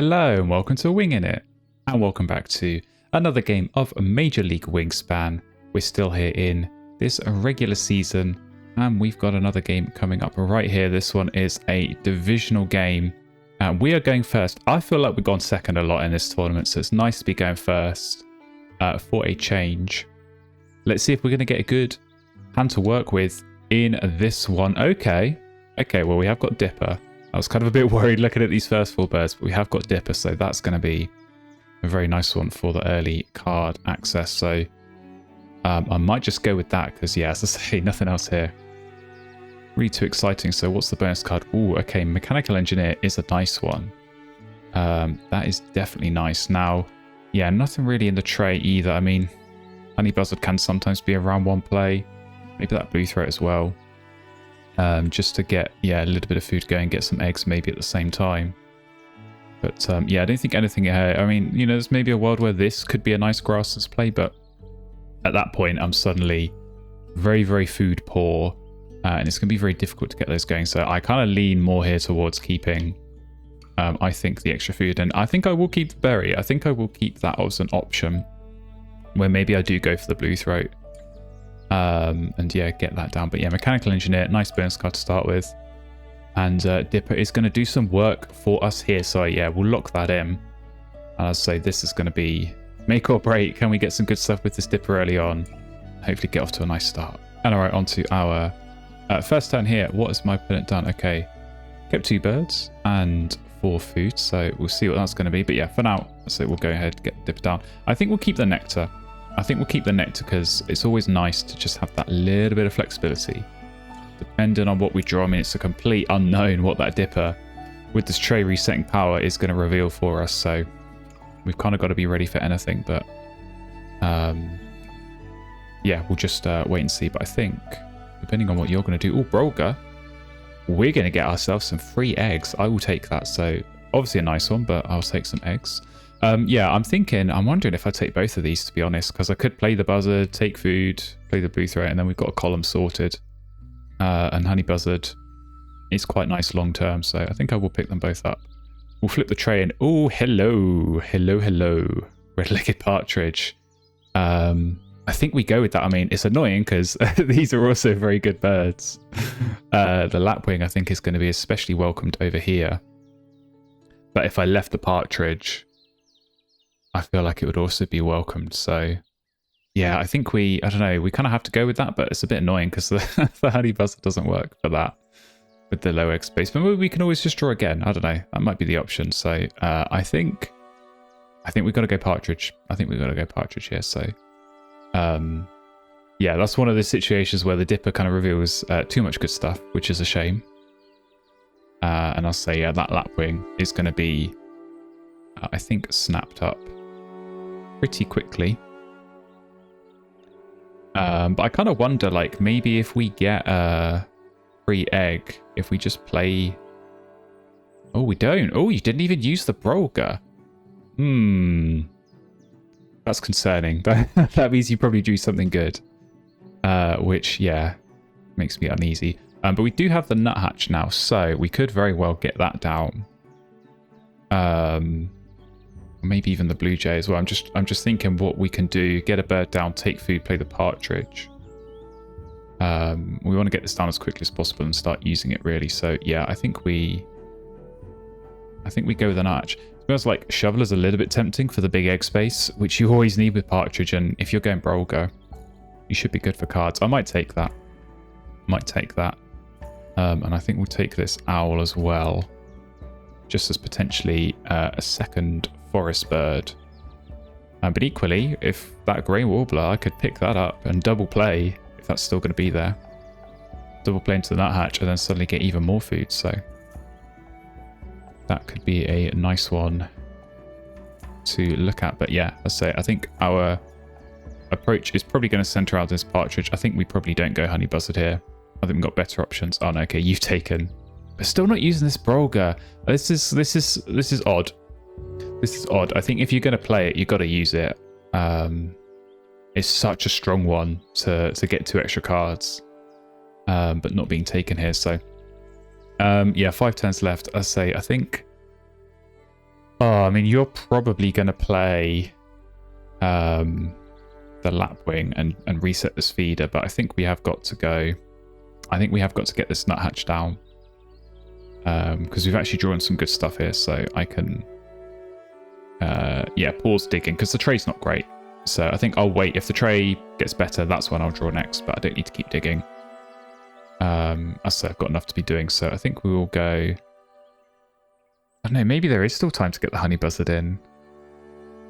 Hello and welcome to Wingin It, and welcome back to another game of Major League Wingspan. We're still here in this regular season, and we've got another game coming up right here. This one is a divisional game, and we are going first. I feel like we've gone second a lot in this tournament, so it's nice to be going first for a change. Let's see if we're going to get a good hand to work with in this one. Okay, well, we have got Dipper. I was kind of a bit worried looking at these first four birds, but we have got Dipper, so that's going to be a very nice one for the early card access. So I might just go with that because, yeah, as I say, nothing else here. Really too exciting. So what's the bonus card? Ooh, okay, Mechanical Engineer is a nice one. That is definitely nice. Now, yeah, nothing really in the tray either. I mean, Honey Buzzard can sometimes be a round one play. Maybe that Blue Throat as well. Just to get, yeah, a little bit of food going, get some eggs maybe at the same time. But yeah, I don't think anything here. I mean, you know, there's maybe a world where this could be a nice grasses play, but at that point, I'm suddenly very, very food poor, and it's going to be very difficult to get those going. So I kind of lean more here towards keeping, I think, the extra food. And I think I will keep the berry. I think I will keep that as an option where maybe I do go for the Blue Throat. And yeah, get that down. But yeah, Mechanical Engineer, nice bonus card to start with. And Dipper is going to do some work for us here. So yeah, we'll lock that in. I'll say this is going to be make or break. Can we get some good stuff with this Dipper early on? Hopefully get off to a nice start. And all right, on to our first turn here. What has my opponent done? Okay, kept 2 birds and 4 food. So we'll see what that's going to be. But yeah, for now, so we'll go ahead and get Dipper down. I think we'll keep the Nectar. I think we'll keep the Nectar because it's always nice to just have that little bit of flexibility. Depending on what we draw, I mean, it's a complete unknown what that Dipper with this tray resetting power is going to reveal for us. So we've kind of got to be ready for anything. But yeah, we'll just wait and see. But I think, depending on what you're going to do... Oh, Brolga. We're going to get ourselves some free eggs. I will take that. So obviously a nice one, but I'll take some eggs. Yeah, I'm wondering if I take both of these, to be honest, because I could play the Buzzard, take food, play the Blue Throat, and then we've got a column sorted. And Honey Buzzard is quite nice long term, so I think I will pick them both up. We'll flip the tray in. Oh, hello. Red-legged partridge. I think we go with that. I mean, it's annoying because these are also very good birds. The lapwing, I think, is going to be especially welcomed over here. But if I left the partridge, I feel like it would also be welcomed. So yeah, I think I don't know, we kind of have to go with that, but it's a bit annoying because the Honey Buzzard doesn't work for that with the low egg space. But we can always just draw again. I don't know, that might be the option. So I think we've got to go partridge. I think we've got to go partridge here. So yeah, that's one of the situations where the Dipper kind of reveals too much good stuff, which is a shame. And I'll say, yeah, that lapwing is going to be, I think, snapped up pretty quickly. But I kind of wonder, like, maybe if we get a free egg, if we just play... Oh, we don't. Oh, you didn't even use the Brolga. That's concerning. That means you probably drew something good. Which, yeah, makes me uneasy. But we do have the Nuthatch now, so we could very well get that down. Maybe even the Blue Jay as well. I'm just thinking what we can do. Get a bird down, take food, play the partridge. We want to get this down as quickly as possible and start using it really. So yeah, I think we go with an arch. It feels like Shoveler's a little bit tempting for the big egg space, which you always need with partridge. And if you're going Brolga, you should be good for cards. I might take that. And I think we'll take this owl as well, just as potentially a second forest bird. But equally, if that grey warbler, I could pick that up and double play, if that's still going to be there. Double play into the nuthatch and then suddenly get even more food. So that could be a nice one to look at. But yeah, let's say I think our approach is probably going to centre out this partridge. I think we probably don't go Honey Buzzard here. I think we've got better options. Oh no, okay, you've taken. But still not using this Brolga. This is odd. This is odd. I think if you're going to play it, you've got to use it. It's such a strong one to get 2 extra cards, but not being taken here. So yeah, 5 turns left. I think Oh, I mean, you're probably going to play the lapwing and reset this feeder, but I think we have got to go. I think we have got to get this nuthatch down because we've actually drawn some good stuff here, so I can pause digging because the tray's not great. So I think I'll wait. If the tray gets better, that's when I'll draw next, but I don't need to keep digging. As I say, I've got enough to be doing, so I think we will go. I don't know, maybe there is still time to get the honey buzzard in.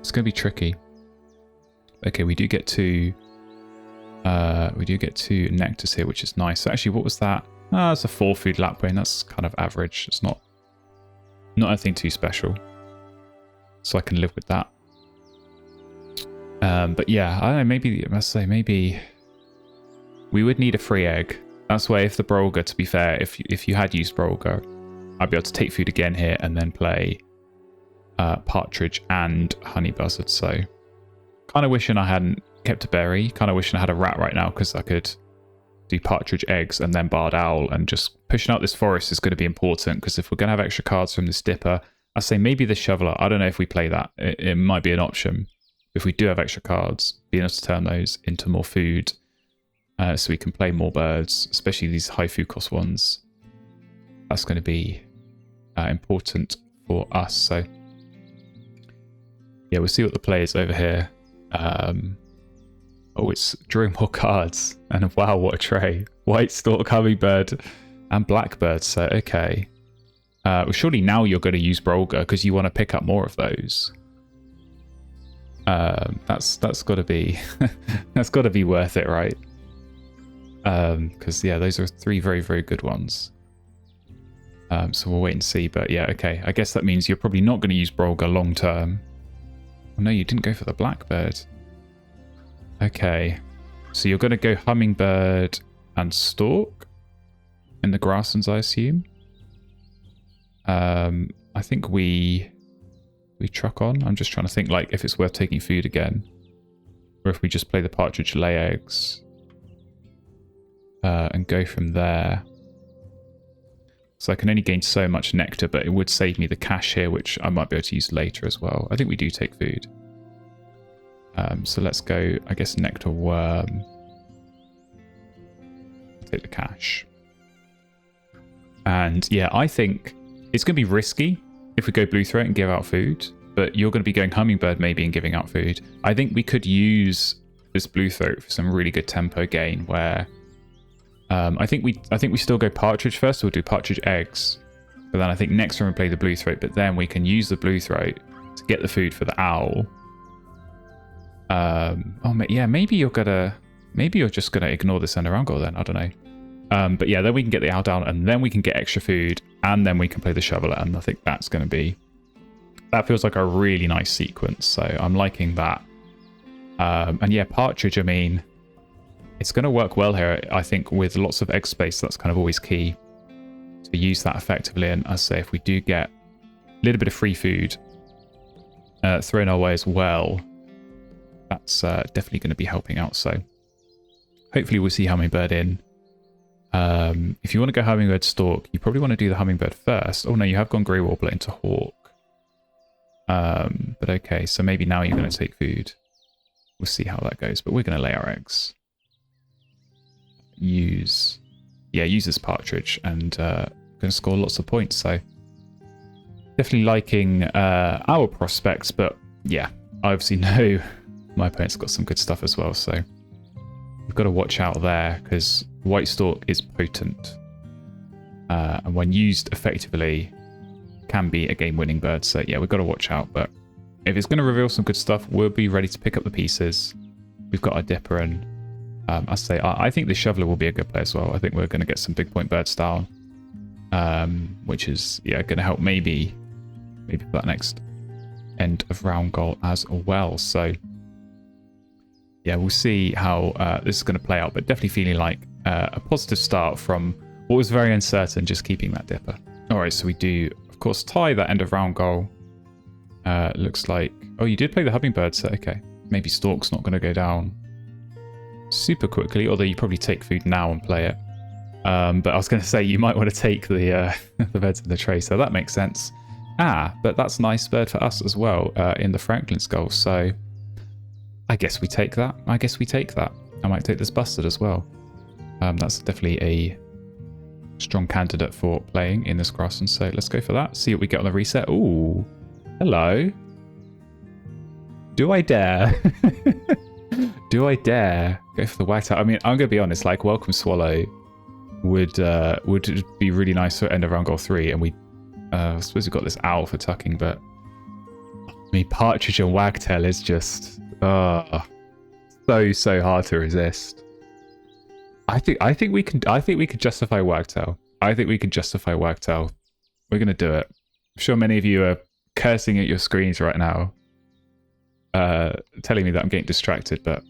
It's going to be tricky. Okay, we do get two nectars here, which is nice. So actually, what was that? It's a 4-food lapwing. That's kind of average. It's not anything too special. So I can live with that. But yeah, I don't know, maybe we would need a free egg. That's why if the Brolga, to be fair, if you had used Brolga, I'd be able to take food again here and then play partridge and honey buzzard. So kind of wishing I hadn't kept a berry. Kind of wishing I had a rat right now because I could do partridge eggs and then barred owl, and just pushing out this forest is going to be important because if we're going to have extra cards from this dipper, I say maybe the shoveler. I don't know if we play that. It might be an option. If we do have extra cards, being able to turn those into more food so we can play more birds, especially these high food cost ones. That's going to be important for us. So yeah, we'll see what the players over here. It's drawing more cards, and wow, what a tray! White stork, hummingbird, and blackbird. So okay, well, surely now you're going to use Brolga because you want to pick up more of those. That's got to be that's got to be worth it, right? Because yeah, those are 3 very, very good ones. So we'll wait and see. But yeah, okay. I guess that means you're probably not going to use Brolga long term. Oh, no, you didn't go for the blackbird. Okay. So you're going to go hummingbird and stork in the grasslands, I assume. I think we truck on. I'm just trying to think like if it's worth taking food again, or if we just play the partridge lay eggs and go from there. So I can only gain so much nectar, but it would save me the cash here, which I might be able to use later as well. I think we do take food. So let's go, I guess, nectar worm. Take the cash. And yeah, I think it's going to be risky if we go blue throat and give out food, but you're going to be going hummingbird maybe and giving out food. I think we could use this blue throat for some really good tempo gain where I think we still go partridge first. We'll do partridge eggs, but then I think next time we play the blue throat, but then we can use the blue throat to get the food for the owl. Yeah, maybe you're just gonna ignore this end around goal then. I don't know. But yeah, then we can get the owl down, and then we can get extra food, and then we can play the shoveler, and I think that feels like a really nice sequence. So I'm liking that. And yeah, partridge, I mean, it's going to work well here, I think, with lots of egg space. That's kind of always key to use that effectively. And as I say, if we do get a little bit of free food thrown our way as well, that's definitely going to be helping out. So hopefully we'll see hummingbird in. If you want to go hummingbird stork, you probably want to do the hummingbird first. Oh no, you have gone grey warbler into hawk. But okay, so maybe now you're going to take food. We'll see how that goes, but we're going to lay our eggs. Use this partridge, and going to score lots of points. So definitely liking our prospects, but yeah, I obviously know my opponent's got some good stuff as well. So we've got to watch out there because white stork is potent, and when used effectively, can be a game-winning bird. So yeah, we've got to watch out. But if it's going to reveal some good stuff, we'll be ready to pick up the pieces. We've got our dipper and. I think the shoveler will be a good play as well. I think we're going to get some big point birds down, which is going to help maybe for that next end of round goal as well. So yeah, we'll see how this is going to play out, but definitely feeling like a positive start from what was very uncertain, just keeping that dipper. All right, so we do, of course, tie that end of round goal. Looks like, oh, you did play the hummingbird, so okay, maybe stork's not going to go down super quickly, although you probably take food now and play it. But I was going to say you might want to take the the birds in the tray, so that makes sense. But that's a nice bird for us as well in the Franklin skull. So I guess we take that. I might take this bustard as well. That's definitely a strong candidate for playing in this grassland. So let's go for that. See what we get on the reset. Ooh, hello. Do I dare? Do I dare go for the Wagtail? I mean, I'm gonna be honest. Like, Welcome Swallow would be really nice for end of round goal 3, and I suppose we've got this owl for tucking, but I mean, Partridge and Wagtail is just so hard to resist. I think we could justify Wagtail. We're gonna do it. I'm sure many of you are cursing at your screens right now, telling me that I'm getting distracted, but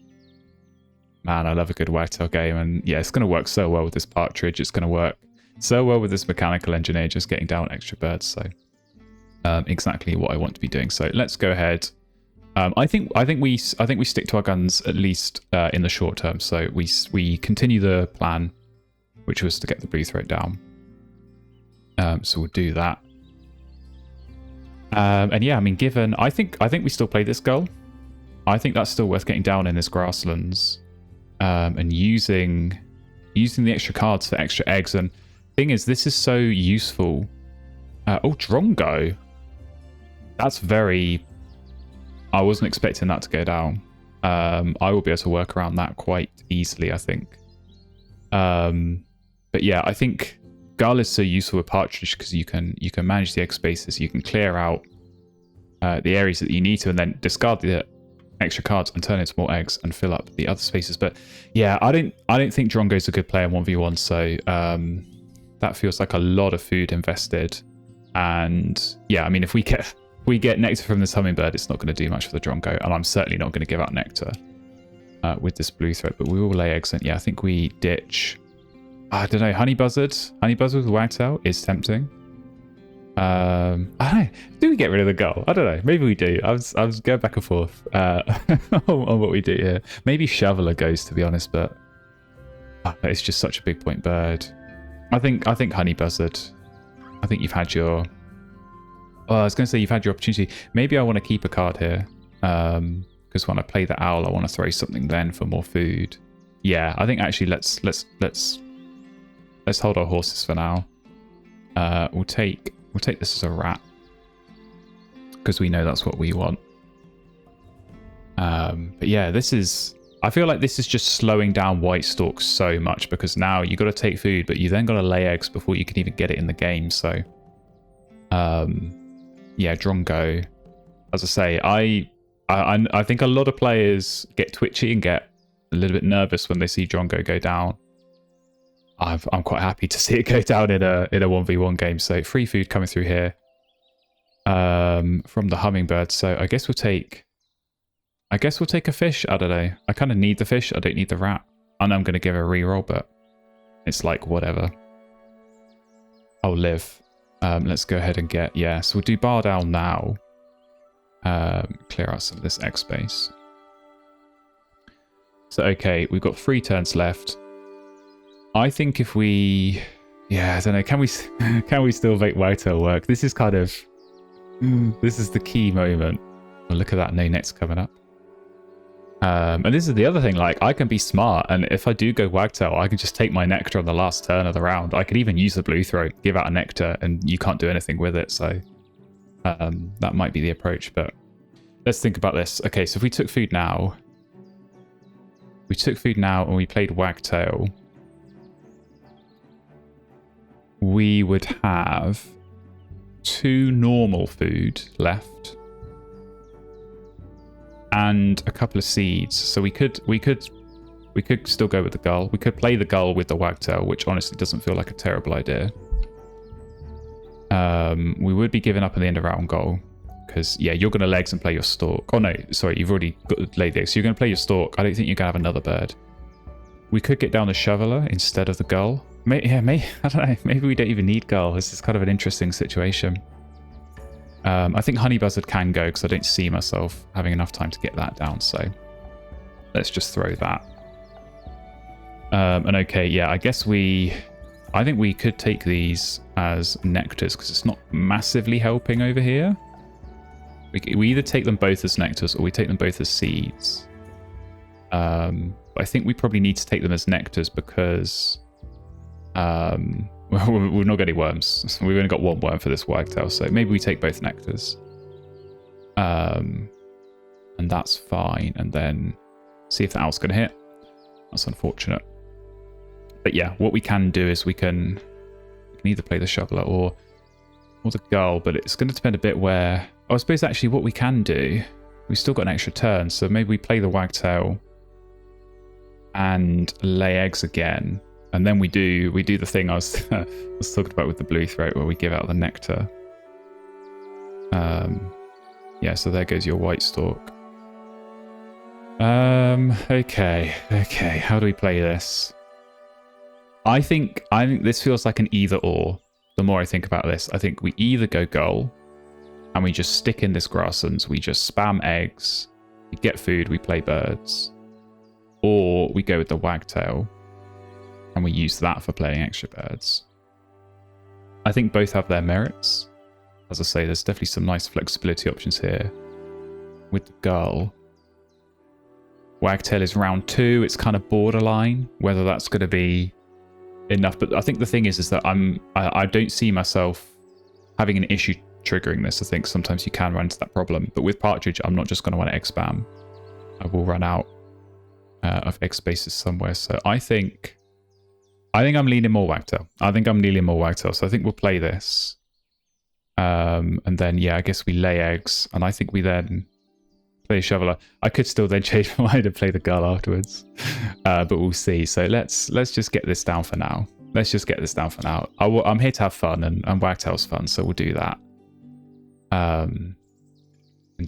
man, I love a good Wagtail game, and yeah, it's gonna work so well with this Partridge. It's gonna work so well with this Mechanical Engineer, just getting down extra birds. So exactly what I want to be doing. So let's go ahead. I think we stick to our guns at least in the short term. So we continue the plan, which was to get the blue throat down. So we'll do that. And yeah, I mean, given I think we still play this goal. I think that's still worth getting down in this grasslands, and using the extra cards for extra eggs. And thing is, this is so useful. Oh, Drongo. That's very. I wasn't expecting that to go down. I will be able to work around that quite easily, I think. But yeah, I think Gull is so useful with Partridge because you can manage the egg spaces, you can clear out the areas that you need to, and then discard the extra cards and turn into more eggs and fill up the other spaces. But yeah, I don't think Drongo's a good player in 1v1, so that feels like a lot of food invested. And yeah, I mean, if we get nectar from this hummingbird, it's not going to do much for the Drongo, and I'm certainly not going to give out nectar with this blue throat, but we will lay eggs. And yeah, I think we ditch. I don't know, honey buzzard with Wagtail is tempting. I don't know. Do we get rid of the gull? I don't know. Maybe we do. I was going back and forth on what we do here. Maybe shoveler goes, to be honest, but it's just such a big point bird. I think honey buzzard. I think you've had your. I was going to say you've had your opportunity. Maybe I want to keep a card here, because when I play the owl, I want to throw something then for more food. Yeah, I think actually let's hold our horses for now. We'll take this as a rat because we know that's what we want. But yeah, I feel like this is just slowing down White Stork so much, because now you got to take food, but you then got to lay eggs before you can even get it in the game. So. Yeah, Drongo. As I say, I think a lot of players get twitchy and get a little bit nervous when they see Drongo go down. I'm quite happy to see it go down in a 1v1 game. So free food coming through here from the hummingbird. So I guess we'll take a fish. I don't know. I kind of need the fish. I don't need the rat. I know I'm going to give a reroll, but it's like whatever. I'll live. Let's go ahead and get, so we'll do Barred Owl now. Clear out some of this egg space. So, okay, we've got 3 turns left. I think if we, I don't know, can we still make Wagtail work? This is kind of, this is the key moment. Oh, look at that, no nets coming up. And this is the other thing, like, I can be smart, and if I do go Wagtail, I can just take my nectar on the last turn of the round. I could even use the blue throat, give out a nectar, and you can't do anything with it, so that might be the approach. But let's think about this. Okay, so if we took food now, and we played Wagtail, we would have 2 normal food left and a couple of seeds. So we could still go with the gull. We could play the gull with the Wagtail, which honestly doesn't feel like a terrible idea. We would be giving up in the end of round goal because you're going to legs and play your stork. Oh no, sorry, you've already laid the eggs. So you're going to play your stork. I don't think you're going to have another bird. We could get down the shoveler instead of the gull. I don't know. Maybe we don't even need gull. This is kind of an interesting situation. I think honey buzzard can go because I don't see myself having enough time to get that down. So let's just throw that. And okay, I guess we I think we could take these as nectars because it's not massively helping over here. We either take them both as nectars or we take them both as seeds. I think we probably need to take them as nectars because we've not got any worms. We've only got one worm for this wagtail, so maybe we take both nectars. And that's fine. And then see if the owl's going to hit. That's unfortunate. But yeah, what we can do is we can either play the shoveler or the gull, but it's going to depend a bit where... Oh, I suppose actually what we can do, we've still got an extra turn, so maybe we play the wagtail and lay eggs again, and then we do the thing I was talking about with the blue throat where we give out the nectar. Yeah, so there goes your white stalk. Okay, how do we play this? I think this feels like an either or. The more I think about this, I think we either go gull and we just stick in this grasslands, we just spam eggs, we get food, we play birds, or we go with the wagtail and we use that for playing extra birds. I think both have their merits. As I say, there's definitely some nice flexibility options here. With the gull, wagtail is round 2. It's kind of borderline whether that's going to be enough, but I think the thing is that I don't see myself having an issue triggering this. I think sometimes you can run into that problem, but with partridge, I'm not just going to want to egg spam. I will run out of egg spaces somewhere. So I think I'm leaning more wagtail. So I think we'll play this, and then yeah, I guess we lay eggs, and I think we then play a shoveler. I could still then change my mind and play the gull afterwards, but we'll see. So let's just get this down for now. I'm here to have fun, and wagtail's fun, so we'll do that. And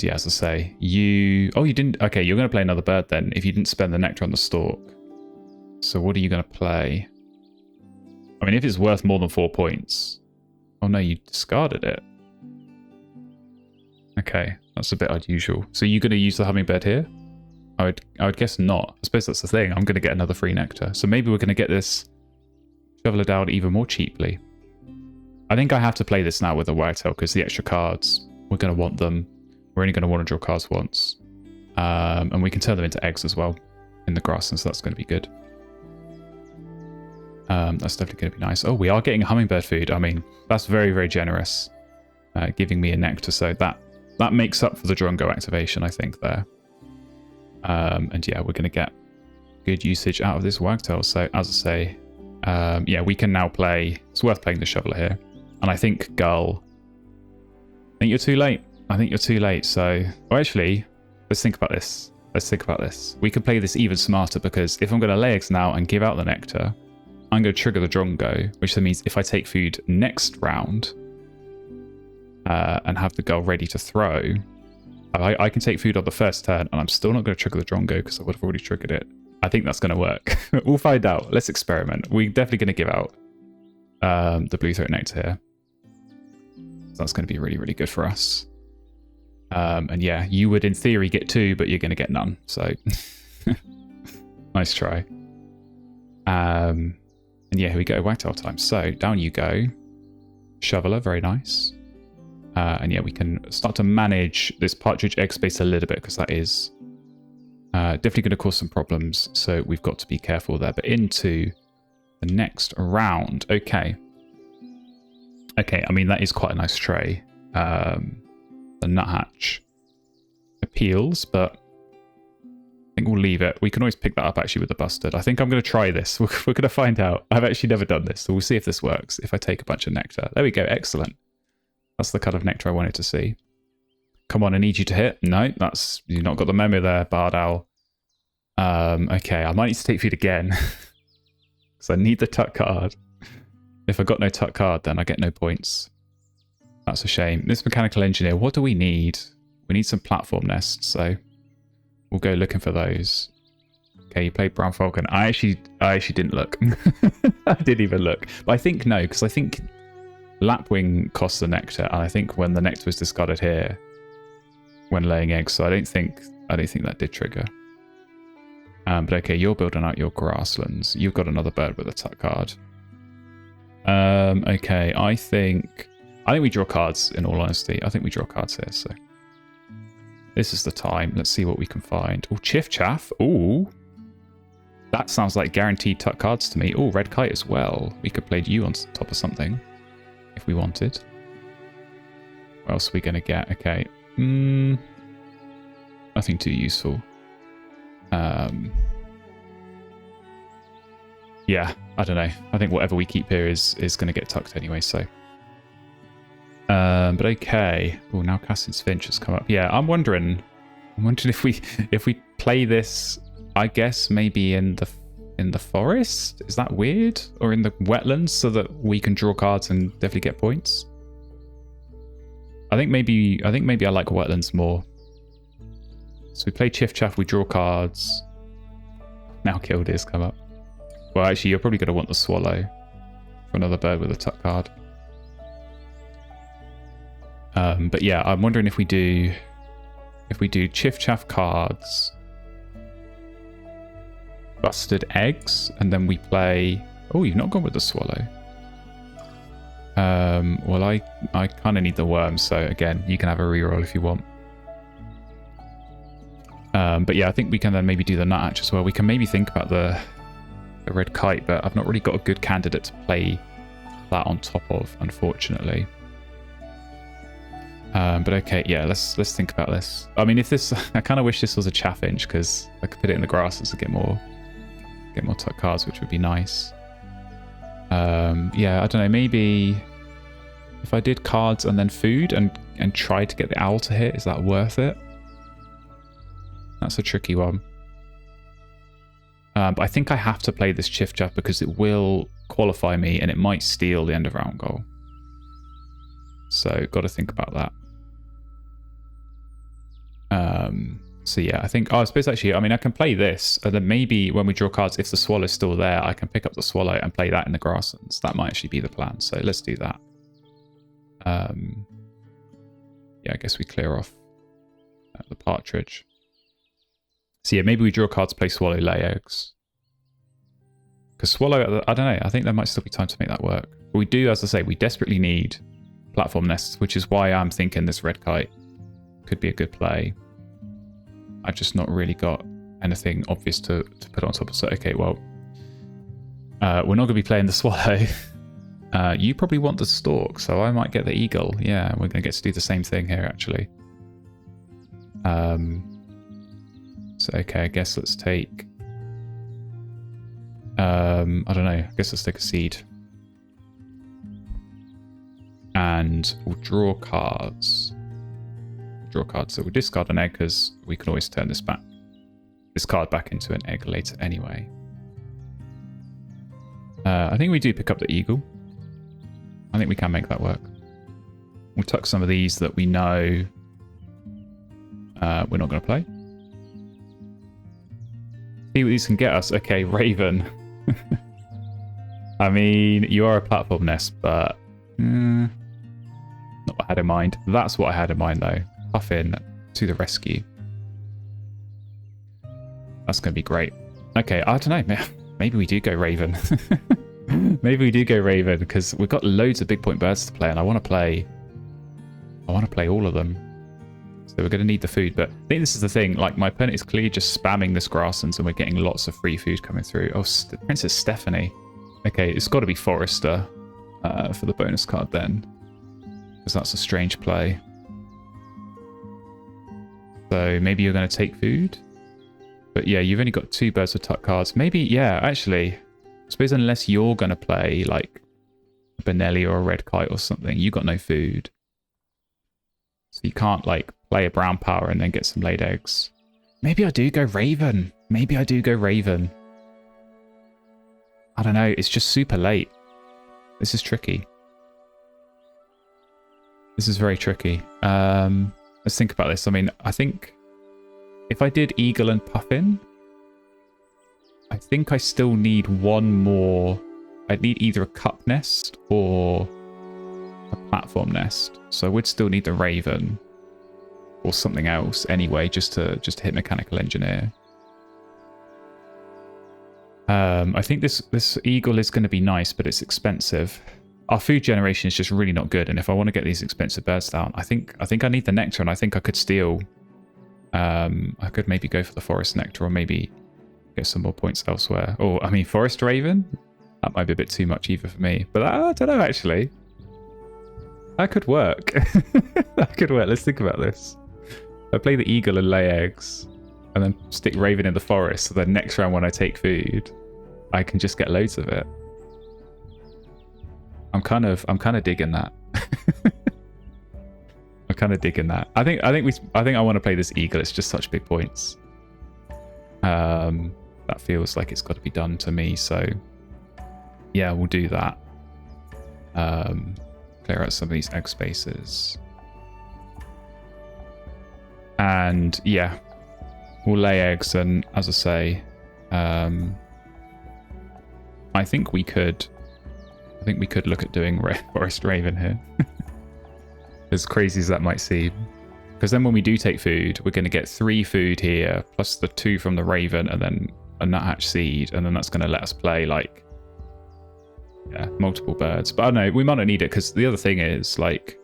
yeah, as I say, you didn't. Okay, you're going to play another bird then. If you didn't spend the nectar on the stalk, so what are you going to play? I mean, if it's worth more than 4 points. Oh no, you discarded it. Okay, that's a bit unusual. So you're going to use the hummingbird here? I would guess not. I suppose that's the thing. I'm going to get another free nectar. So maybe we're going to get this shoveler down even more cheaply. I think I have to play this now with a wagtail because the extra cards, we're going to want them. We're only going to want to draw cards once. And we can turn them into eggs as well in the grass, and so that's going to be good. That's definitely going to be nice. Oh, we are getting hummingbird food. I mean, that's very, very generous. Giving me a nectar, so that makes up for the drongo activation, I think, there. And yeah, we're going to get good usage out of this wagtail. So as I say, yeah, we can now play... It's worth playing the shoveler here. And I think gull... I think you're too late. So... Well, actually, let's think about this. We could play this even smarter, because if I'm going to lay eggs now and give out the nectar, I'm going to trigger the drongo, which then means if I take food next round... and have the gull ready to throw, I can take food on the first turn, and I'm still not going to trigger the drongo because I would have already triggered it. I think that's going to work. We'll find out. Let's experiment. We're definitely going to give out the blue throat nectar here. So that's going to be really, really good for us. And yeah, you would in theory get 2, but you're going to get none. So nice try. And yeah, here we go. Wagtail time. So down you go. Shoveler, very nice. And yeah, we can start to manage this partridge egg space a little bit, because that is definitely going to cause some problems. So we've got to be careful there. But into the next round. Okay, I mean, that is quite a nice tray. The nuthatch appeals, but I think we'll leave it. We can always pick that up actually with the bustard. I think I'm going to try this. We're going to find out. I've actually never done this, so we'll see if this works. If I take a bunch of nectar. There we go. Excellent. That's the kind of nectar I wanted to see. Come on, I need you to hit. No, you've not got the memo there, Bard Owl. Okay, I might need to take food again. Because I need the tuck card. If I got no tuck card, then I get no points. That's a shame. This mechanical engineer, what do we need? We need some platform nests, so we'll go looking for those. Okay, you played Brown Falcon. I actually didn't look. I didn't even look. But I think no, because I think Lapwing costs the nectar, and I think when the nectar was discarded here, when laying eggs, so I don't think that did trigger. But okay, you're building out your grasslands. You've got another bird with a tuck card. Okay, I think we draw cards, in all honesty. I think we draw cards here, so. This is the time. Let's see what we can find. Oh, Chiff Chaff. Ooh. That sounds like guaranteed tuck cards to me. Oh, Red Kite as well. We could play you on top of something if we wanted. What else are we going to get? Okay. Nothing too useful. Yeah, I don't know. I think whatever we keep here is going to get tucked anyway, so. But okay. Oh, now Cassin's Finch has come up. Yeah, I'm wondering if we play this, I guess maybe in the forest. Is that weird? Or in the wetlands, so that we can draw cards and definitely get points. I think maybe I like wetlands more. So we play Chiff Chaff, we draw cards. Now Killdeer's come up. Well, actually, you're probably going to want the Swallow for another bird with a tuck card. But yeah, I'm wondering if we do Chiff Chaff cards, Busted Eggs, and then we play. Oh, you've not gone with the Swallow. Well, I kind of need the worm, so again, you can have a reroll if you want. But yeah, I think we can then maybe do the Nuthatch as well. We can maybe think about the Red Kite, but I've not really got a good candidate to play that on top of, unfortunately. But okay, yeah, let's think about this. I mean, if this, I kind of wish this was a Chaffinch because I could put it in the grasses to get more tuck cards, which would be nice. Yeah, I don't know. Maybe if I did cards and then food and tried to get the owl to hit, is that worth it? That's a tricky one. But I think I have to play this Chiff Chaff because it will qualify me and it might steal the end of round goal. So got to think about that. So yeah, I think, I suppose actually, I mean, I can play this and then maybe when we draw cards, if the Swallow's still there, I can pick up the Swallow and play that in the grasslands. That might actually be the plan. So let's do that. Yeah, I guess we clear off the Partridge. So yeah, maybe we draw cards, play Swallow, lay eggs. Because Swallow, I don't know, I think there might still be time to make that work. But we do, as I say, we desperately need platform nests, which is why I'm thinking this Red Kite could be a good play. I've just not really got anything obvious to put on top of. So, okay, well, we're not going to be playing the Swallow. You probably want the Stork, so I might get the Eagle. Yeah, we're going to get to do the same thing here, actually. So, okay, I guess let's take... I don't know. I guess let's take a seed. And we'll draw cards. So we'll discard an egg because we can always turn this card back into an egg later anyway. I think we do pick up the Eagle. I think we can make that work. We'll tuck some of these that we know we're not going to play. See what these can get us. Okay, Raven. I mean, you are a platform nest, but not what I had in mind. That's what I had in mind, though. Puffin to the rescue. That's going to be great. Okay, I don't know. Maybe we do go Raven. Maybe we do go Raven because we've got loads of big point birds to play, and I want to play all of them. So we're going to need the food, but I think this is the thing. Like, my opponent is clearly just spamming this grasslands, and we're getting lots of free food coming through. Oh, Princess Stephanie. Okay, it's got to be Forester for the bonus card then, because that's a strange play. So maybe you're going to take food, but yeah, you've only got 2 birds with tuck cards. Maybe, yeah, actually, I suppose unless you're going to play like a Benelli or a Red Kite or something, you got no food. So you can't like play a brown power and then get some laid eggs. Maybe I do go Raven. I don't know. It's just super late. This is tricky. This is very tricky. Let's think about this. I mean, I think if I did Eagle and Puffin, I think I still need one more. I'd need either a cup nest or a platform nest. So I would still need the Raven or something else anyway, just to hit Mechanical Engineer. I think this eagle is going to be nice, but it's expensive. Our food generation is just really not good, and if I want to get these expensive birds down, I think I need the nectar, and I think I could steal. I could maybe go for the forest nectar, or maybe get some more points elsewhere. Or I mean, forest raven. That might be a bit too much either for me, but I don't know actually. That could work. That could work. Let's think about this. I play the eagle and lay eggs, and then stick raven in the forest. So then next round when I take food, I can just get loads of it. I'm kind of digging that. I'm kind of digging that. I think I want to play this eagle. It's just such big points. That feels like it's got to be done to me. So yeah, we'll do that. Clear out some of these egg spaces. And yeah, we'll lay eggs, and as I say, I think we could look at doing forest raven here. As crazy as that might seem, because then when we do take food, we're going to get 3 food here plus the 2 from the raven, and then a nuthatch seed, and then that's going to let us play like multiple birds. But I don't know, we might not need it, because the other thing is like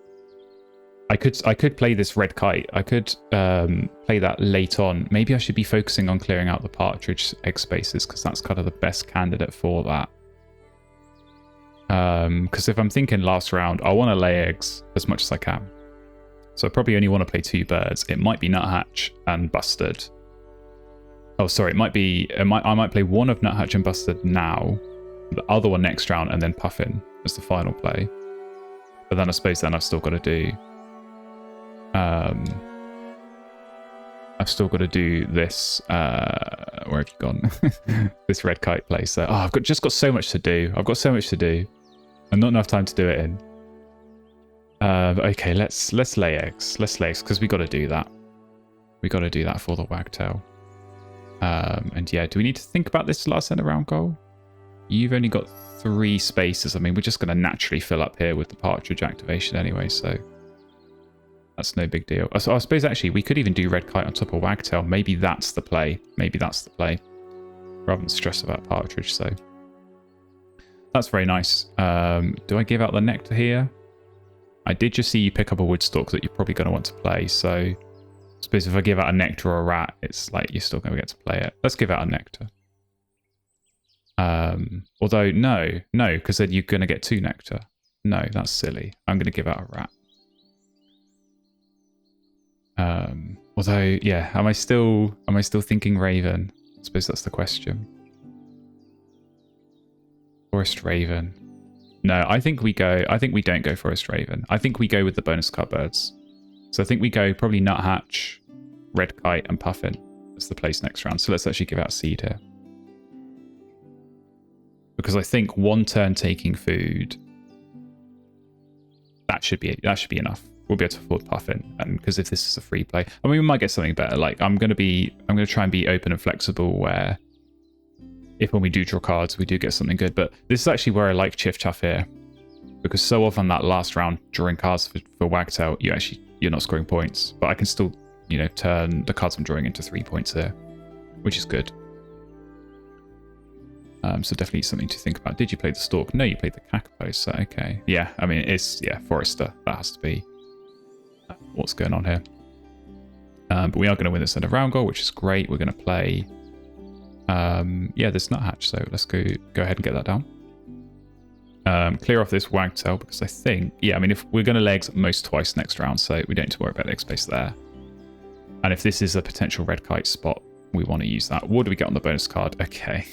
I could play this red kite. I could play that late on. Maybe I should be focusing on clearing out the partridge egg spaces, because that's kind of the best candidate for that. Because if I'm thinking last round, I want to lay eggs as much as I can. So I probably only want to play 2 birds. It might be nuthatch and bustard. Oh, sorry, it might be. I might play one of nuthatch and bustard now, the other one next round, and then puffin as the final play. But then I suppose then I've still got to do. I've still got to do this. Where have you gone? This red kite play. So I've just got so much to do. I've got so much to do, and not enough time to do it in. Okay, let's lay eggs. Let's lay eggs, because we got to do that. We got to do that for the wagtail. And yeah, do we need to think about this last end of round goal? You've only got 3 spaces. I mean, we're just going to naturally fill up here with the partridge activation anyway, so that's no big deal. So I suppose actually we could even do red kite on top of wagtail. Maybe that's the play. Maybe that's the play, rather than stress about partridge. So that's very nice. Do I give out the nectar here? I did just see you pick up a woodstock that you're probably going to want to play. So I suppose if I give out a nectar or a rat, it's like you're still going to get to play it. Let's give out a nectar. Although no, because then you're going to get 2 nectar. No, that's silly. I'm going to give out a rat. Although, yeah, am I still thinking raven? I suppose that's the question. Forest raven. No, I think we don't go forest raven. I think we go with the bonus card birds. So I think we go probably nuthatch, red kite, and puffin as the place next round. So let's actually give out seed here. Because I think 1 turn taking food, that should be enough. We'll be able to afford puffin, and because if this is a free play, I mean, we might get something better. Like I'm going to try and be open and flexible, where if when we do draw cards, we do get something good. But this is actually where I like Chiff Chaff here, because so often that last round drawing cards for Wagtail, you're not scoring points, but I can still turn the cards I'm drawing into 3 points here, which is good. So definitely something to think about. Did you play the Stork? No, you played the Kakapo, so okay. Yeah, I mean, it's, Forester. That has to be what's going on here. But we are going to win this end of round goal, which is great. We're going to play, this nuthatch, so let's go ahead and get that down. Clear off this wagtail, because I think, if we're going to lay eggs at most twice next round, so we don't need to worry about the egg space there. And if this is a potential red kite spot, we want to use that. What do we get on the bonus card? Okay.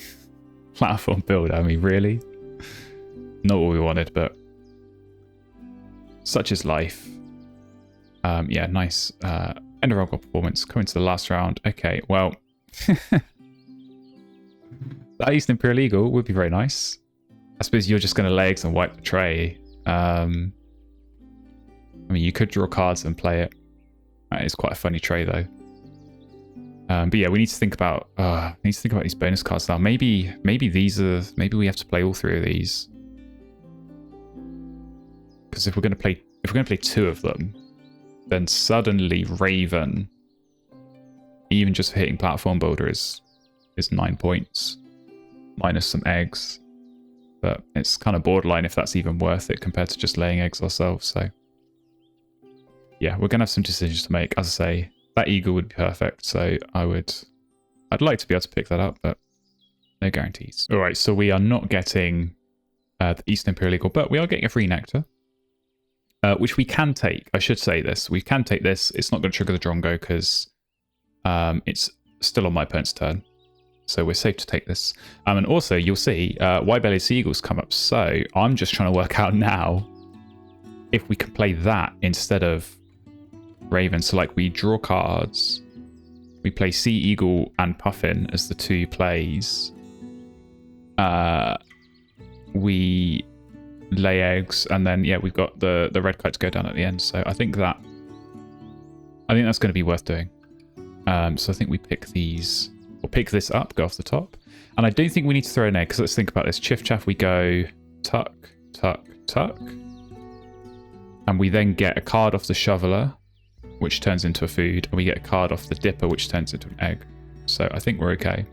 Platform builder, I mean, really? Not what we wanted, but such is life. Nice. End of round goal performance. Coming to the last round. Okay, well, that East Imperial Eagle would be very nice. I suppose you're just going to lay eggs and wipe the tray. I mean, you could draw cards and play it. It's quite a funny tray, though. But yeah, we need to think about these bonus cards now. Maybe we have to play all 3 of these. Because if we're going to play 2 of them, then suddenly Raven, even just for hitting platform builder, is 9 points. minus some eggs. But it's kind of borderline if that's even worth it compared to just laying eggs ourselves. So yeah, we're going to have some decisions to make. As I say, that eagle would be perfect. So I'd like to be able to pick that up, but no guarantees. All right, so we are not getting the Eastern Imperial Eagle, but we are getting a free nectar, which we can take. I should say this. We can take this. It's not going to trigger the Drongo because it's still on my opponent's turn. So we're safe to take this. And also, you'll see white-bellied sea eagles come up. So I'm just trying to work out now if we can play that instead of Raven. So like we draw cards. We play Sea Eagle and Puffin as the two plays. We lay eggs, and then yeah, we've got the red kite to go down at the end. So I think that's going to be worth doing. So I think we pick these. We'll pick this up, go off the top. And I don't think we need to throw an egg, because let's think about this. Chiff Chaff, we go tuck, tuck, tuck. And we then get a card off the Shoveler, which turns into a food. And we get a card off the Dipper, which turns into an egg. So I think we're okay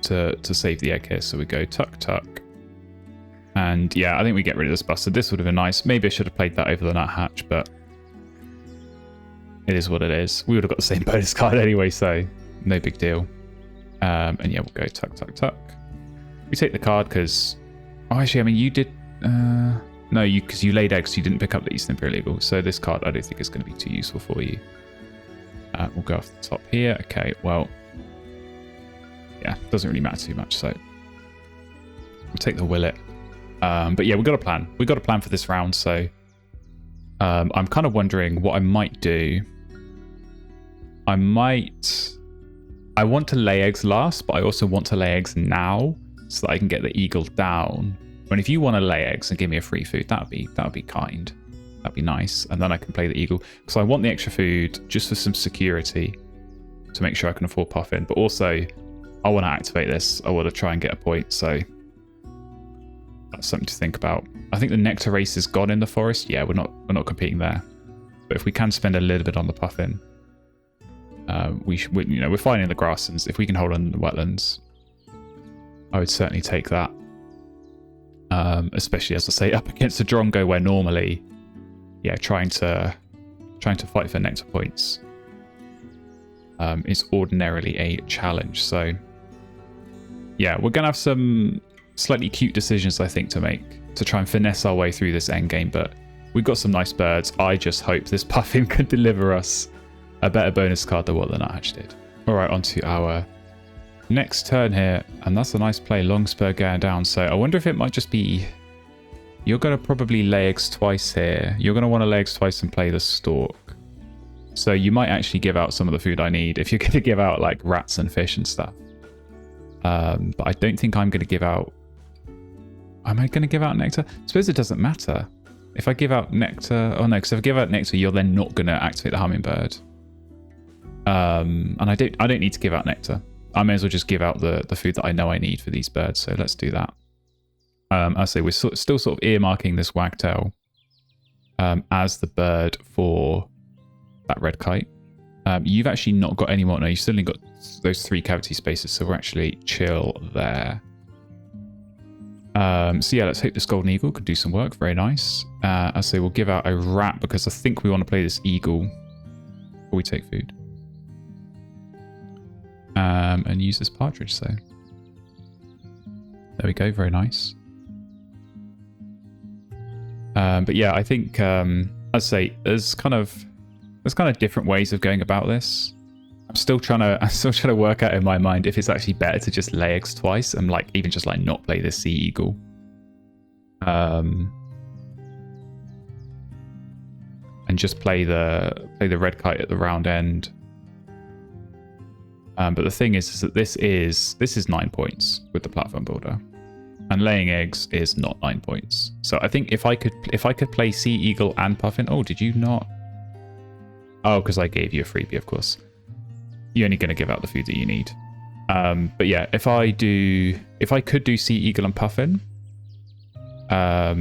to save the egg here. So we go tuck, tuck. And yeah, I think we get rid of this bustard. This would have been nice. Maybe I should have played that over the nuthatch, but it is what it is. We would have got the same bonus card anyway, so no big deal. And yeah, we'll go tuck, tuck, tuck. We take the card because... Oh, actually, I mean, you did... No, because you laid eggs, so you didn't pick up the Eastern Imperial Eagle. So this card I don't think is going to be too useful for you. We'll go off the top here. Okay, well... Yeah, doesn't really matter too much, so... We'll take the Willet. But yeah, we've got a plan. We've got a plan for this round, so... I'm kind of wondering what I might do. I want to lay eggs last, but I also want to lay eggs now so that I can get the eagle down. And if you want to lay eggs and give me a free food, that would be kind. That'd be nice. And then I can play the eagle. Because I want the extra food just for some security to make sure I can afford Puffin. But also, I want to activate this. I want to try and get a point. So that's something to think about. I think the nectar race is gone in the forest. Yeah, we're not competing there. But if we can spend a little bit on the Puffin, we're fine in the grasslands. If we can hold on the wetlands, I would certainly take that. Especially, as I say, up against the Drongo, where normally, yeah, trying to fight for nectar points is ordinarily a challenge. So, yeah, we're gonna have some slightly cute decisions, I think, to make to try and finesse our way through this endgame. But we've got some nice birds. I just hope this Puffin can deliver us a better bonus card than what the Nuthatch did. All right, on to our next turn here, and that's a nice play. Longspur going down. So I wonder if it might just be... You're going to probably lay eggs twice here. You're going to want to lay eggs twice and play the Stork. So you might actually give out some of the food I need if you're going to give out like rats and fish and stuff. But I don't think I'm going to give out... Am I going to give out nectar? I suppose it doesn't matter. If I give out nectar... Oh no, because if I give out nectar, you're then not going to activate the hummingbird. And I don't need to give out nectar. I may as well just give out the food that I know I need for these birds. So let's do that. I say we're still sort of earmarking this Wagtail as the bird for that red kite. You've actually not got any more. No, you've still only got those 3 cavity spaces. So we're actually chill there. So yeah, let's hope this golden eagle can do some work. Very nice. I say we'll give out a rat because I think we want to play this eagle before we take food. And use this partridge. So there we go. Very nice. But yeah, I think I'd say there's kind of different ways of going about this. I'm still trying to work out in my mind if it's actually better to just lay eggs twice and like even just like not play this sea eagle. And just play the red kite at the round end. But the thing is that this is 9 points with the platform builder, and laying eggs is not 9 points. So I think if I could play Sea Eagle and Puffin. Oh, did you not? Oh, because I gave you a freebie, of course. You're only going to give out the food that you need. But yeah, if I could do Sea Eagle and Puffin, I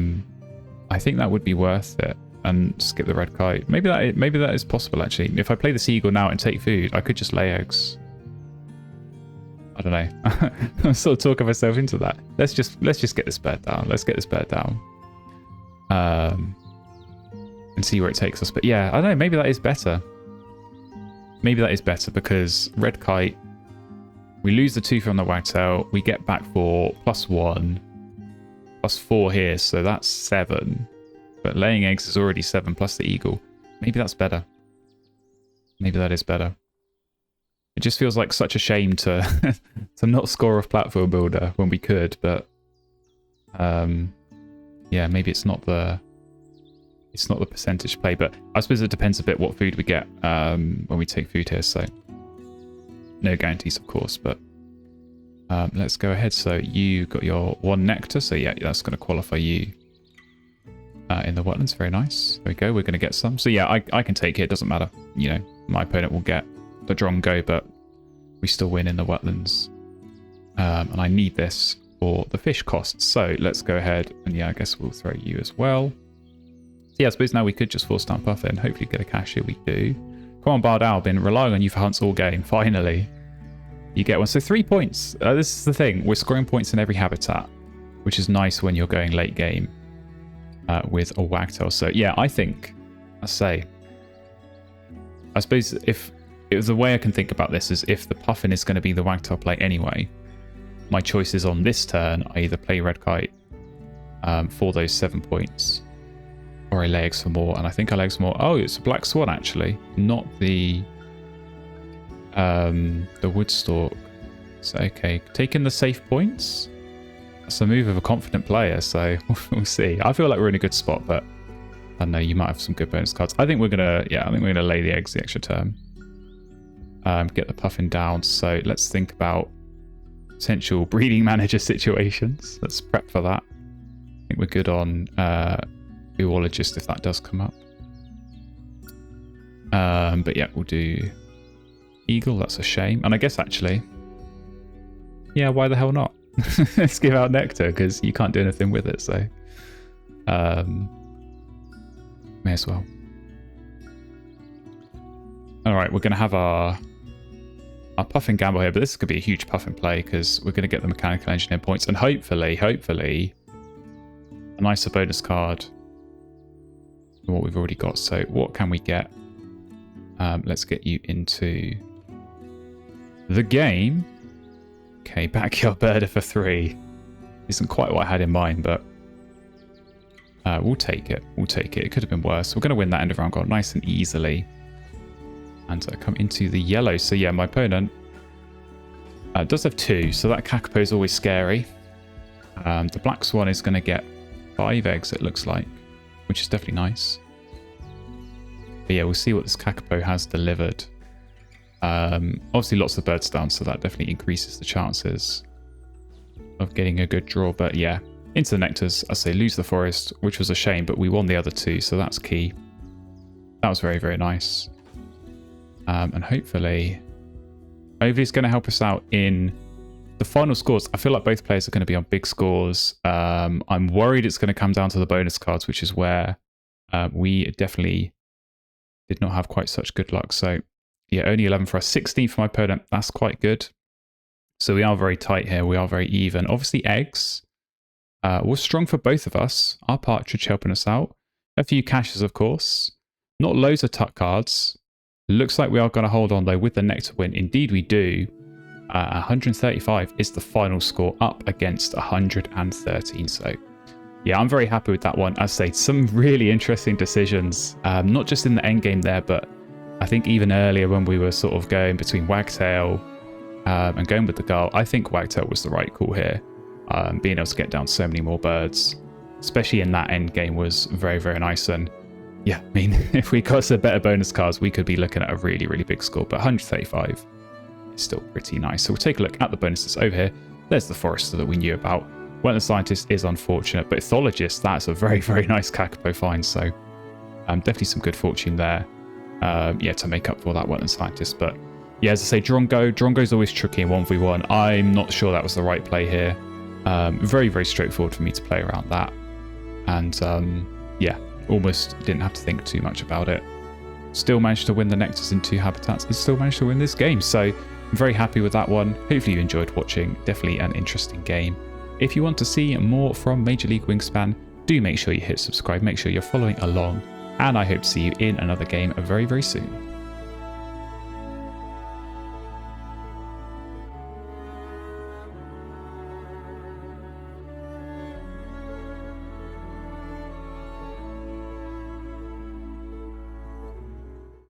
think that would be worth it. And skip the red kite. Maybe that is possible actually. If I play the Sea Eagle now and take food, I could just lay eggs. I don't know. I'm sort of talking myself into that. Let's just get this bird down. Let's get this bird down. And see where it takes us. But yeah, I don't know. Maybe that is better. Maybe that is better because red kite, we lose the 2 from the wagtail. We get back 4 +1 +4 here. So that's 7. But laying eggs is already 7 plus the eagle. Maybe that's better. Maybe that is better. It just feels like such a shame to to not score off platform builder when we could, but yeah, maybe it's not the percentage play, but I suppose it depends a bit what food we get when we take food here, so no guarantees of course, but let's go ahead. So you got your 1 nectar, so yeah, that's going to qualify you in the wetlands. Very nice. There we go, we're going to get some. So yeah, I can take it, it doesn't matter, you know, my opponent will get the drongo, but we still win in the wetlands. And I need this for the fish costs, so let's go ahead and yeah, I guess we'll throw you as well. So yeah, I suppose now we could just force down Puffin, hopefully get a cash here. We do. Come on, Bardal, been relying on you for hunts all game. Finally you get one. So 3 points. This is the thing, we're scoring points in every habitat, which is nice when you're going late game with a wagtail. So yeah, I think I suppose if it was the way I can think about this is if the Puffin is going to be the wagtail play anyway, my choice is on this turn, I either play red kite for those 7 points, or I lay eggs for more, and I think I lay eggs for more. Oh, it's a black swan actually, not the wood-stalk. So okay, taking the safe points. That's a move of a confident player, so we'll see. I feel like we're in a good spot, but I know you might have some good bonus cards. I think we're gonna lay the eggs the extra turn. Get the Puffin down. So let's think about potential breeding manager situations. Let's prep for that. I think we're good on zoologist if that does come up. But yeah, we'll do eagle. That's a shame. And I guess actually, yeah, why the hell not? Let's give out nectar because you can't do anything with it. So may as well. All right, we're going to have our Puffin gamble here, but this is going to be a huge Puffin play because we're going to get the mechanical engineer points and hopefully a nicer bonus card than what we've already got. So what can we get? Let's get you into the game. Okay, backyard birder for 3. Isn't quite what I had in mind, but we'll take it. We'll take it. It could have been worse. We're going to win that end of round goal nice and easily. And come into the yellow. So yeah, my opponent does have 2, so that Kakapo is always scary. The black swan is going to get 5 eggs, it looks like, which is definitely nice. But yeah, we'll see what this Kakapo has delivered. Obviously lots of birds down, so that definitely increases the chances of getting a good draw. But yeah, into the nectars, I say lose the forest, which was a shame, but we won the other 2, so that's key. That was very, very nice. And hopefully it's going to help us out in the final scores. I feel like both players are going to be on big scores. I'm worried it's going to come down to the bonus cards, which is where we definitely did not have quite such good luck. So yeah, only 11 for us, 16 for my opponent. That's quite good. So we are very tight here. We are very even. Obviously eggs was strong for both of us. Our partridge helping us out. A few caches, of course. Not loads of tuck cards. Looks like we are going to hold on though with the nectar win. Indeed we do. 135 is the final score up against 113. So yeah, I'm very happy with that one. As I say, some really interesting decisions. Not just in the end game there, but I think even earlier when we were sort of going between Wagtail and going with the gull, I think Wagtail was the right call here. Being able to get down so many more birds, especially in that end game, was very, very nice. And yeah, I mean, if we got some better bonus cards, we could be looking at a really, really big score. But 135 is still pretty nice. So we'll take a look at the bonuses over here. There's the forester that we knew about. Wetland scientist is unfortunate, but ethologist, that's a very, very nice Kakapo find. So definitely some good fortune there. Yeah, to make up for that wetland scientist. But yeah, as I say, Drongo's always tricky in 1v1. I'm not sure that was the right play here. Very, very straightforward for me to play around that. And yeah, almost didn't have to think too much about it. Still managed to win the nectars in 2 habitats and still managed to win this game. So I'm very happy with that one. Hopefully you enjoyed watching. Definitely an interesting game. If you want to see more from Major League Wingspan, do make sure you hit subscribe, make sure you're following along, and I hope to see you in another game very, very soon.